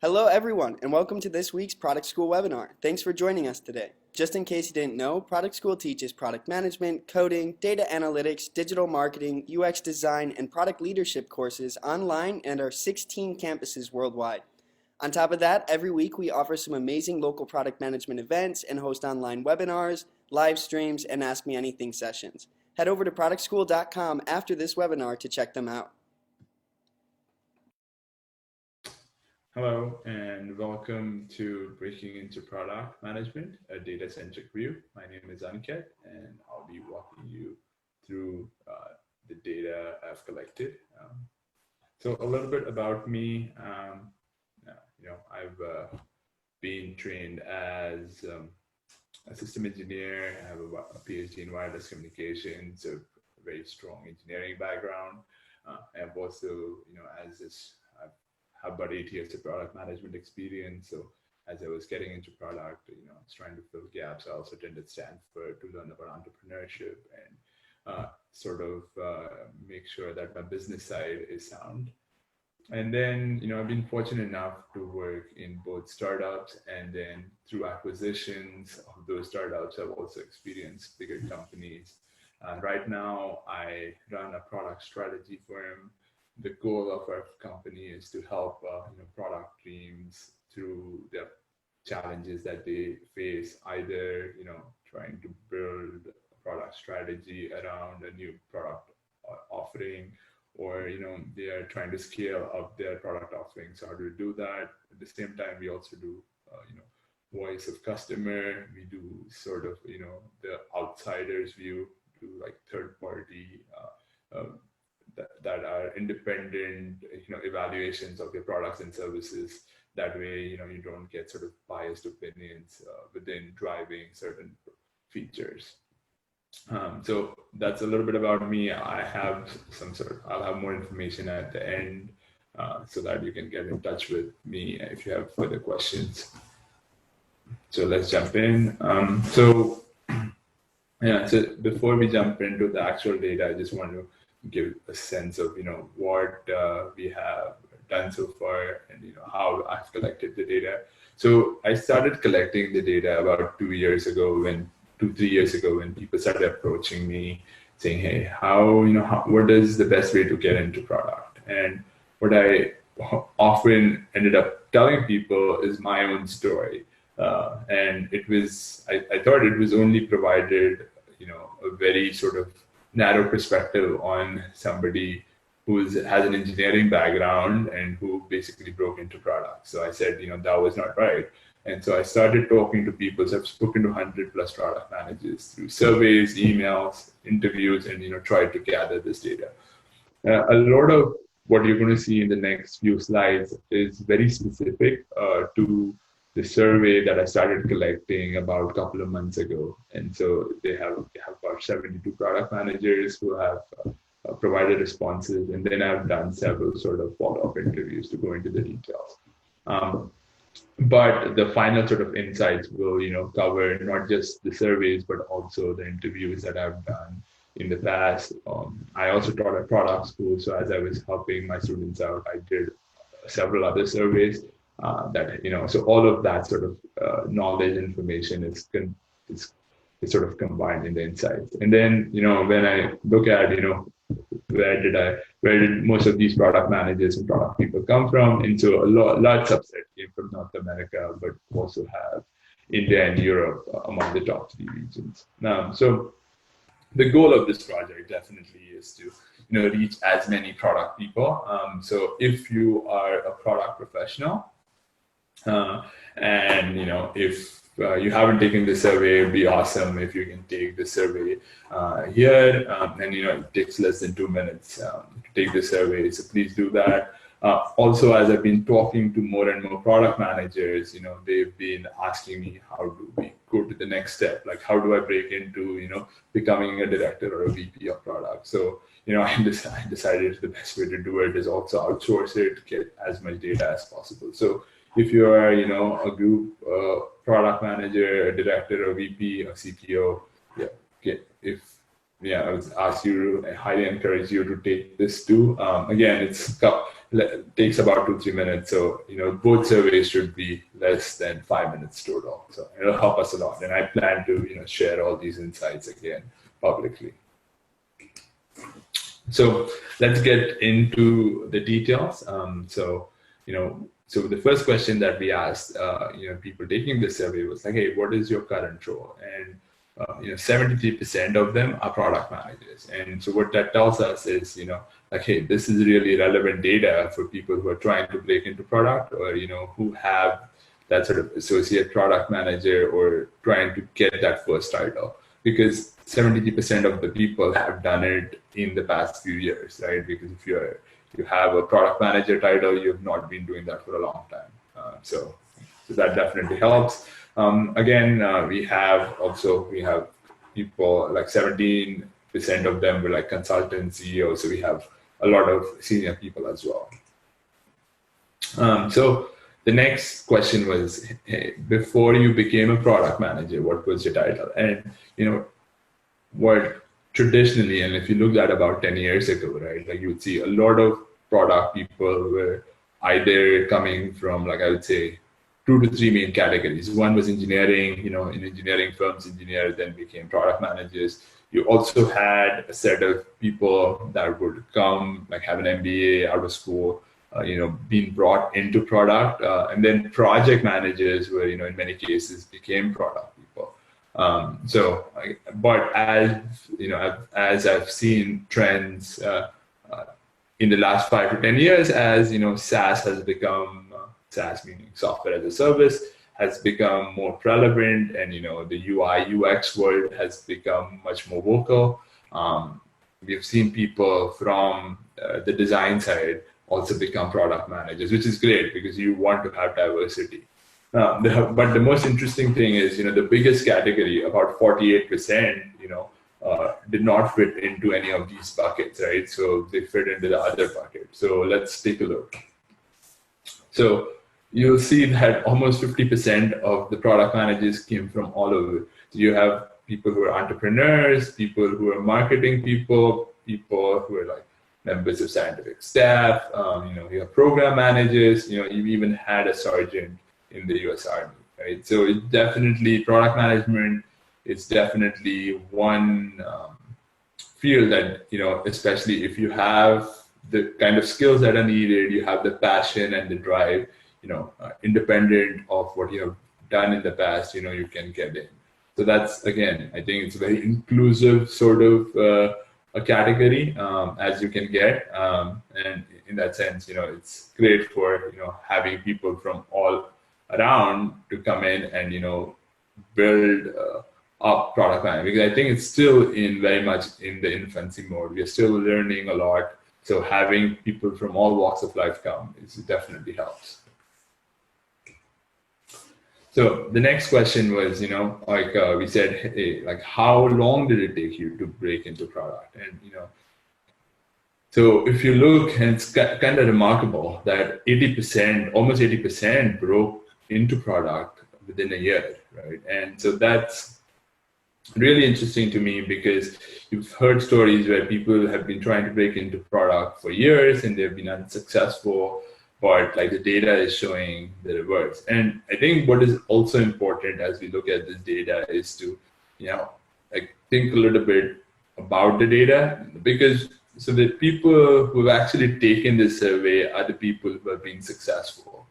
Hello everyone and welcome to this week's Product School webinar. Thanks for joining us today. Just in case you didn't know, Product School teaches product management, coding, data analytics, digital marketing, UX design, and product leadership courses online and our 16 campuses worldwide. On top of that, every week we offer some amazing local product management events and host online webinars, live streams, and Ask Me Anything sessions. Head over to productschool.com after this webinar to check them out. Hello and welcome to Breaking into Product Management, a data-centric view. My name is Aniket and I'll be walking you through the data I've collected. So a little bit about me. I've been trained as a system engineer. I have a PhD in wireless communications, so a very strong engineering background. I've also, I've about 8 years of product management experience. So as I was getting into product, I was trying to fill gaps. I also attended Stanford to learn about entrepreneurship and make sure that my business side is sound. And then, I've been fortunate enough to work in both startups, and then through acquisitions of those startups, I've also experienced bigger companies. Right now, I run a product strategy firm. The goal of our company is to help product teams through the challenges that they face, either trying to build a product strategy around a new product offering, or they are trying to scale up their product offering. So how do we do that? At the same time, we also do voice of customer. We do sort of the outsider's view, do like third party that are independent, evaluations of your products and services. That way, you don't get sort of biased opinions within driving certain features. So that's a little bit about me. I'll have more information at the end so that you can get in touch with me if you have further questions. So let's jump in. So before we jump into the actual data, I just want to give a sense of what we have done so far and how I've collected the data. So I started collecting the data about 2 years ago, 3 years ago, when people started approaching me saying, hey, what is the best way to get into product? And what I often ended up telling people is my own story. And I thought it was only provided a very sort of narrow perspective on somebody who has an engineering background and who basically broke into products. So I said, that was not right. And so I started talking to people. So I've spoken to 100+ product managers through surveys, emails, interviews, and tried to gather this data. A lot of what you're going to see in the next few slides is very specific to the survey that I started collecting about a couple of months ago. And so they have about 72 product managers who have provided responses. And then I've done several sort of follow-up interviews to go into the details. But the final sort of insights will, cover not just the surveys, but also the interviews that I've done in the past. I also taught at product school. So as I was helping my students out, I did several other surveys. So all of that sort of knowledge information is sort of combined in the insights. And then, when I look at, where did most of these product managers and product people come from? And so a large subset came from North America, but also have India and Europe among the top 3 regions. So the goal of this project definitely is to reach as many product people. So if you are a product professional, and if you haven't taken the survey, it'd be awesome if you can take the survey here. And it takes less than 2 minutes to take the survey, so please do that. Also, as I've been talking to more and more product managers, they've been asking me, how do we go to the next step? Like, how do I break into becoming a director or a VP of product? So I decided the best way to do it is also outsource it, get as much data as possible. So if you are, a group product manager, a director, a VP, a CPO, I would ask you, I highly encourage you to take this too. Again, takes about 2-3 minutes. So, both surveys should be less than 5 minutes total. So it'll help us a lot. And I plan to, share all these insights again publicly. So let's get into the details. So the first question that we asked, people taking the survey was like, hey, what is your current role? And 73% of them are product managers. And so what that tells us is, like, hey, this is really relevant data for people who are trying to break into product, or, who have that sort of associate product manager or trying to get that first title. Because 70% of the people have done it in the past few years, right? Because if you have a product manager title, you have not been doing that for a long time. So that definitely helps. Again, we have people like 17% of them were like consultant CEOs. So we have a lot of senior people as well. So the next question was, hey, before you became a product manager, what was your title? And, what traditionally, and if you looked at about 10 years ago, right, like you would see a lot of product people were either coming from, like, I would say, 2 to 3 main categories. One was engineering, in engineering firms, engineers then became product managers. You also had a set of people that would come, like have an MBA out of school, being brought into product. And then project managers were, in many cases became product people. But as I've seen trends in the last 5 to 10 years, as SaaS has become, SaaS meaning software as a service, has become more prevalent, and the UI UX world has become much more vocal. We've seen people from the design side also become product managers, which is great because you want to have diversity. But the most interesting thing is, the biggest category, about 48%, did not fit into any of these buckets, right? So they fit into the other bucket. So let's take a look. So you'll see that almost 50% of the product managers came from all over. So you have people who are entrepreneurs, people who are marketing people who are like members of scientific staff, you have program managers, you even had a sergeant in the US Army, right? So it definitely, product management is definitely one field that, especially if you have the kind of skills that are needed, you have the passion and the drive, independent of what you have done in the past, you can get in. So that's, again, I think it's a very inclusive sort of a category as you can get. And in that sense, it's great for, having people from all around to come in and, build up product management, because I think it's still very much in the infancy mode. We are still learning a lot. So having people from all walks of life come definitely helps. So the next question was, we said, hey, like, how long did it take you to break into product? And, so if you look, and it's kind of remarkable that 80%, almost 80% broke into product within a year, right? And so that's really interesting to me, because you've heard stories where people have been trying to break into product for years and they've been unsuccessful, but like the data is showing the reverse. And I think what is also important as we look at this data is to, like, think a little bit about the data, because so the people who have actually taken this survey are the people who have been successful.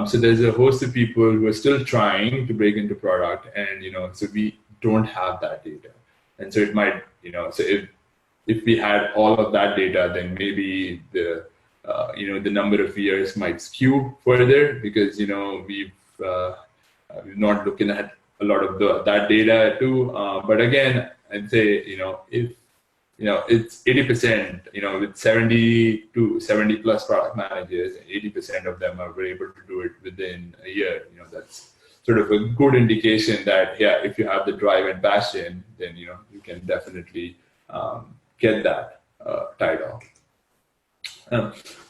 So there's a host of people who are still trying to break into product, and so we don't have that data. And so it might, so if we had all of that data, then maybe the the number of years might skew further, because we're not looking at a lot of that data too. But again, I'd say if it's 80%, with 70 to 70 plus product managers, and 80% of them are able to do it within a year. That's sort of a good indication that, yeah, if you have the drive and passion, then you can definitely get that title.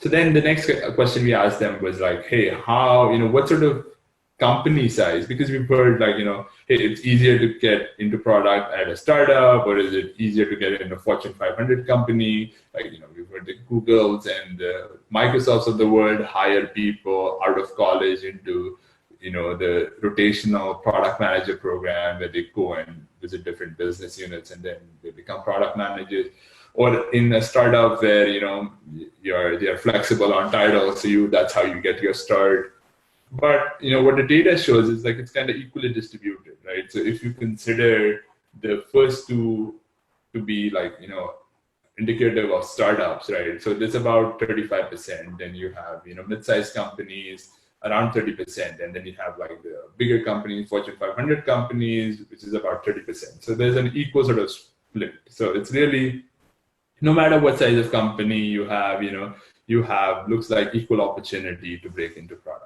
So then the next question we asked them was like, hey, how, what sort of company size, because we've heard like, hey, it's easier to get into product at a startup, or is it easier to get in a Fortune 500 company? Like, we've heard the Googles and the Microsofts of the world hire people out of college into, the rotational product manager program where they go and visit different business units and then they become product managers. Or in a startup where, they're flexible on titles, so that's how you get your start. But what the data shows is like it's kind of equally distributed, right? So if you consider the first two to be like indicative of startups, right? So there's about 35%. Then you have mid-sized companies around 30%, and then you have like the bigger companies, Fortune 500 companies, which is about 30%. So there's an equal sort of split. So it's really, no matter what size of company you have, you have looks like equal opportunity to break into product.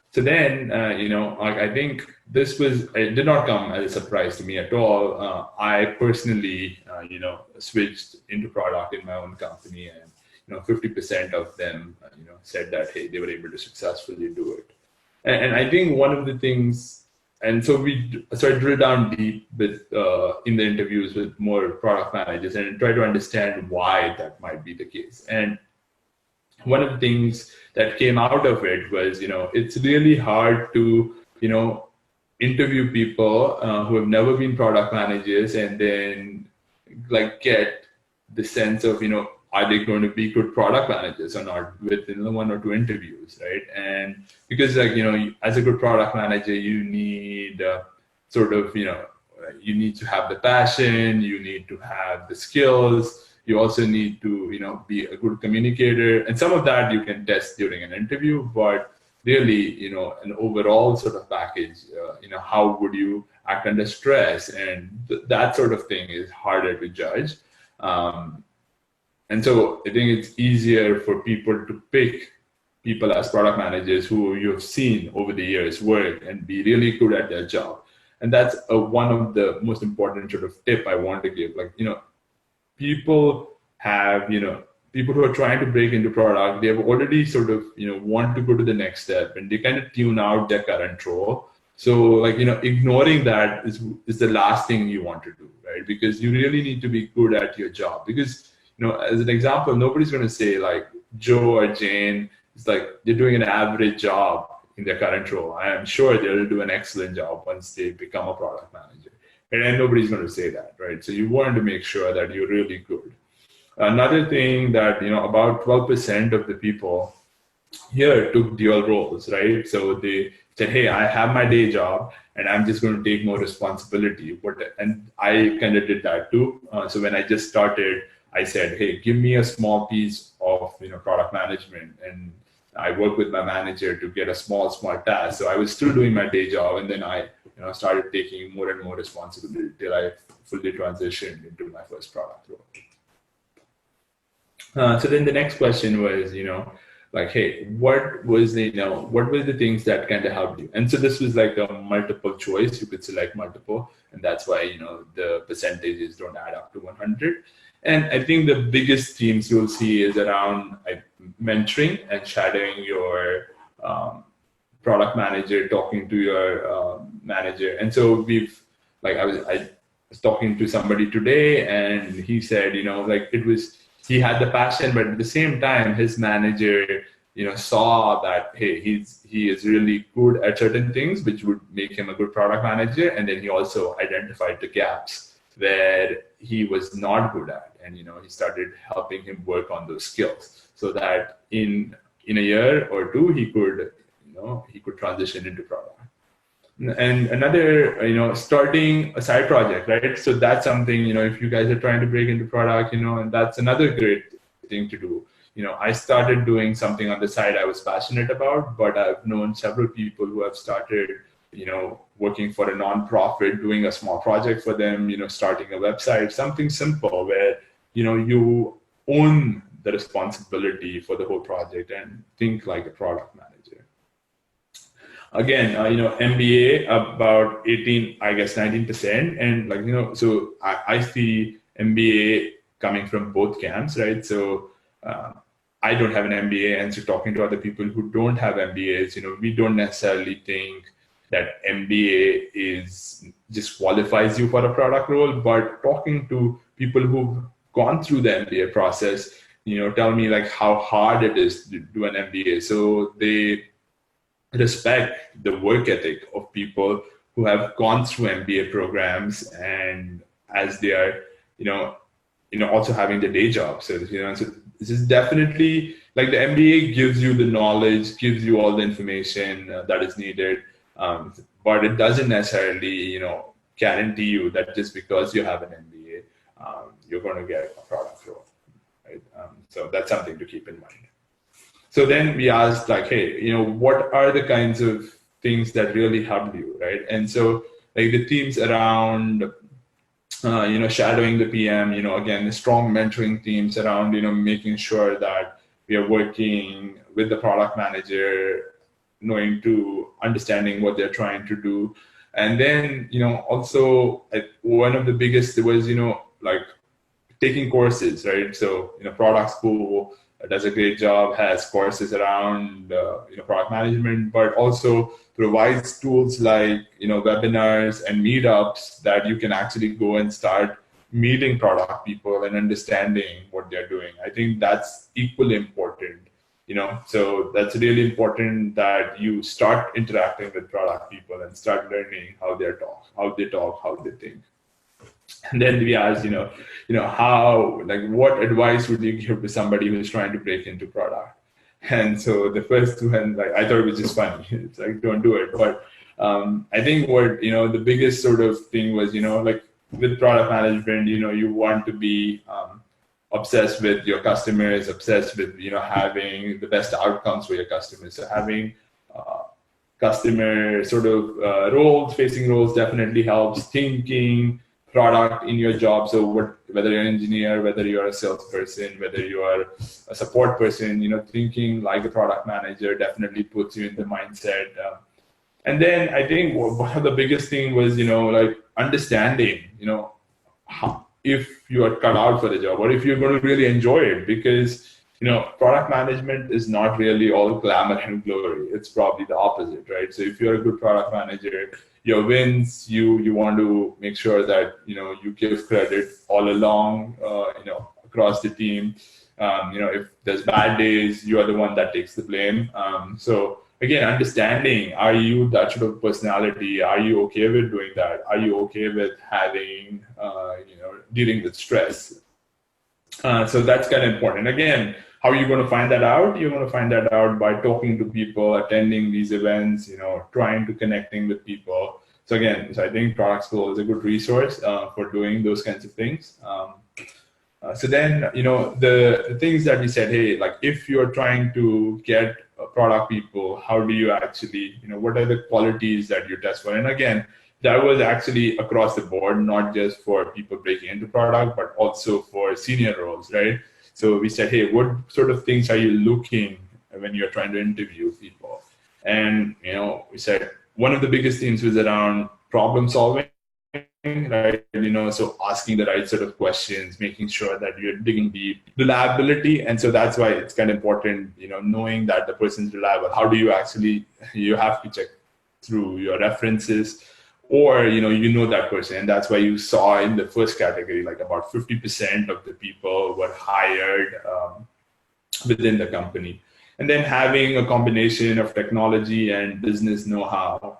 So then, I think it did not come as a surprise to me at all. I personally, switched into product in my own company, and 50% of them, said that, hey, they were able to successfully do it. And I think one of the things, and so I drilled down deep with in the interviews with more product managers and try to understand why that might be the case. And one of the things that came out of it was, it's really hard to, interview people who have never been product managers and then like get the sense of, are they going to be good product managers or not within one or two interviews, right? And because like, as a good product manager, you need you need to have the passion, you need to have the skills, you also need to, be a good communicator. And some of that you can test during an interview, but really, an overall sort of package, how would you act under stress? And that sort of thing is harder to judge. And so I think it's easier for people to pick people as product managers who you've seen over the years work and be really good at their job. And that's one of the most important sort of tip I want to give. Like, people who are trying to break into product, they have already sort of, want to go to the next step, and they kind of tune out their current role. So like, ignoring that is the last thing you want to do, right? Because you really need to be good at your job. Because, as an example, nobody's going to say like Joe or Jane, it's like they're doing an average job in their current role. I am sure they'll do an excellent job once they become a product manager. And nobody's going to say that, right? So you want to make sure that you're really good. Another thing that, about 12% of the people here took dual roles, right? So they said, hey, I have my day job and I'm just going to take more responsibility. And I kind of did that too. So when I just started, I said, hey, give me a small piece of, product management. And I worked with my manager to get a small task. So I was still doing my day job. And then I, started taking more and more responsibility till I fully transitioned into my first product role. So then the next question was, like, hey, what were the things that kind of helped you? And so this was like a multiple choice. You could select multiple, and that's why, the percentages don't add up to 100. And I think the biggest themes you'll see is around like mentoring and shadowing your product manager, talking to your manager. And so I was talking to somebody today, and he said, he had the passion, but at the same time, his manager, saw that, hey, he is really good at certain things, which would make him a good product manager. And then he also identified the gaps where he was not good at. And, he started helping him work on those skills so that in a year or two, he could transition into product. And another, starting a side project, right? So that's something, if you guys are trying to break into product, and that's another great thing to do. I started doing something on the side I was passionate about, but I've known several people who have started, working for a nonprofit, doing a small project for them, starting a website, something simple where, you own the responsibility for the whole project and think like a product manager. Again, MBA about 18, I guess 19%. And so I see MBA coming from both camps, right? So I don't have an MBA, and so talking to other people who don't have MBAs, we don't necessarily think that MBA is just qualifies you for a product role, but talking to people who've gone through the MBA process, tell me like how hard it is to do an MBA. So they respect the work ethic of people who have gone through MBA programs, and as they are, also having the day job. So, so this is definitely like the MBA gives you the knowledge, gives you all the information that is needed, but it doesn't necessarily, guarantee you that just because you have an MBA, you're going to get a product role, right? So that's something to keep in mind. So then we asked like, hey, what are the kinds of things that really helped you, right? And so like the themes around, shadowing the PM, again, the strong mentoring themes around, making sure that we are working with the product manager, knowing to understanding what they're trying to do. And then, also one of the biggest was, like taking courses, right? So, product school does a great job, has courses around, product management, but also provides tools like, webinars and meetups that you can actually go and start meeting product people and understanding what they're doing. I think that's equally important, so that's really important that you start interacting with product people and start learning how they talk, how they think. And then we asked, how, like, what advice would you give to somebody who's trying to break into product? And so the first one, like, I thought it was just funny. It's like, don't do it. But I think what, the biggest sort of thing was, like with product management, you want to be obsessed with your customers, obsessed with, having the best outcomes for your customers. So having customer sort of facing roles definitely helps. Thinking product in your job. So whether you're an engineer, whether you're a salesperson, whether you are a support person, thinking like a product manager definitely puts you in the mindset. And then I think one of the biggest thing was, like understanding, if you are cut out for the job or if you're going to really enjoy it, because product management is not really all glamour and glory. It's probably the opposite, right? So if you're a good product manager, your wins, you want to make sure that you give credit all along, across the team. If there's bad days, you are the one that takes the blame. So again, understanding, are you that sort of personality? Are you okay with doing that? Are you okay with having, dealing with stress? So that's kind of important. Again, how are you going to find that out? You're going to find that out by talking to people, attending these events, trying to connecting with people. So again, I think product school is a good resource for doing those kinds of things. So then, the things that we said, hey, like if you're trying to get product people, how do you actually, what are the qualities that you test for? And again, that was actually across the board, not just for people breaking into product, but also for senior roles, right? So we said, hey, what sort of things are you looking when you're trying to interview people? And, we said one of the biggest themes was around problem solving, right? So asking the right sort of questions, making sure that you're digging deep, reliability. And so that's why it's kind of important, knowing that the person's reliable. How do you actually, you have to check through your references, or that person, and that's why you saw in the first category like about 50% of the people were hired within the company. And then having a combination of technology and business know-how,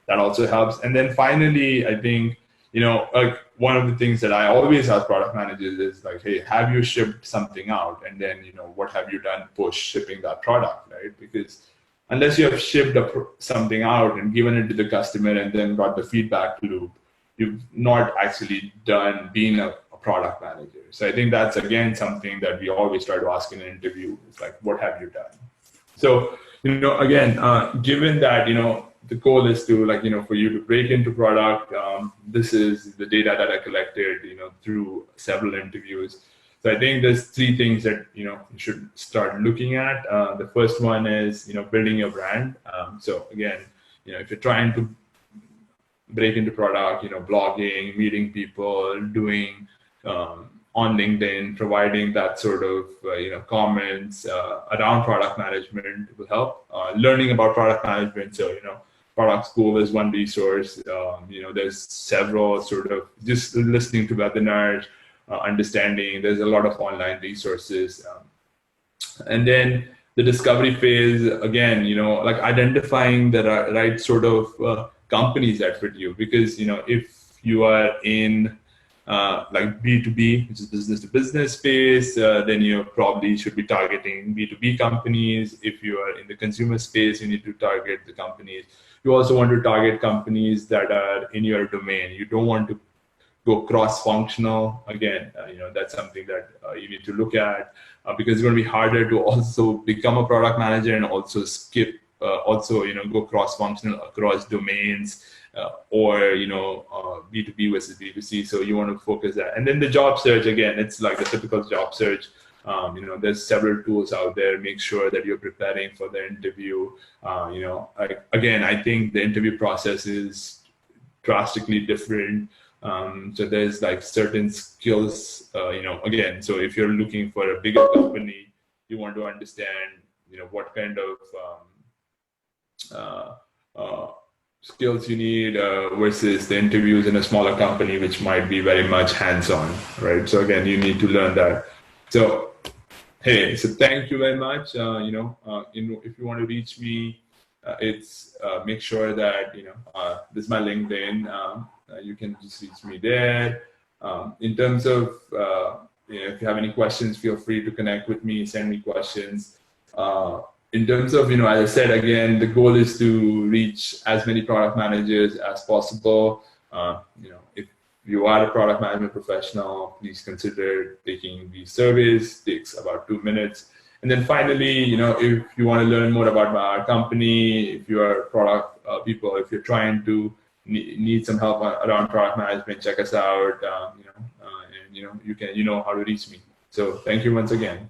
that also helps. And then finally, I think like one of the things that I always ask product managers is like, hey, have you shipped something out? And then what have you done post shipping that product, right? Because unless you have shipped something out and given it to the customer and then got the feedback loop, you've not actually done being a product manager. So I think that's, again, something that we always try to ask in an interview. It's like, what have you done? So, again, given that, the goal is to, like, for you to break into product, this is the data that I collected, through several interviews. So I think there's three things that you should start looking at. The first one is building your brand. So again, if you're trying to break into product, blogging, meeting people, doing on LinkedIn, providing that sort of comments around product management will help. Learning about product management, so Product School is one resource. There's several sort of just listening to webinars, understanding. There's a lot of online resources, and then the discovery phase again. Like identifying the right sort of companies that fit you, because if you are in like B2B, which is business to business space, then you probably should be targeting B2B companies. If you are in the consumer space, you need to target the companies. You also want to target companies that are in your domain. You don't want to go cross-functional. Again, that's something that you need to look at, because it's going to be harder to also become a product manager and also skip, go cross-functional across domains, or B2B versus B2C. So you want to focus that. And then the job search, again, it's like the typical job search. There's several tools out there. Make sure that you're preparing for the interview. Again, I think the interview process is drastically different. So there's like certain skills, again, so if you're looking for a bigger company, you want to understand, what kind of skills you need versus the interviews in a smaller company, which might be very much hands-on, right? So again, you need to learn that. So, hey, so thank you very much. If you want to reach me, it's make sure that, this is my LinkedIn. You can just reach me there. In terms of, if you have any questions, feel free to connect with me, send me questions. In terms of, as I said, again, the goal is to reach as many product managers as possible. If you are a product management professional, please consider taking these surveys. It takes about 2 minutes. And then finally, if you want to learn more about our company, if you are product people, if you're trying to need some help around product management, check us out. And you know how to reach me. So thank you once again.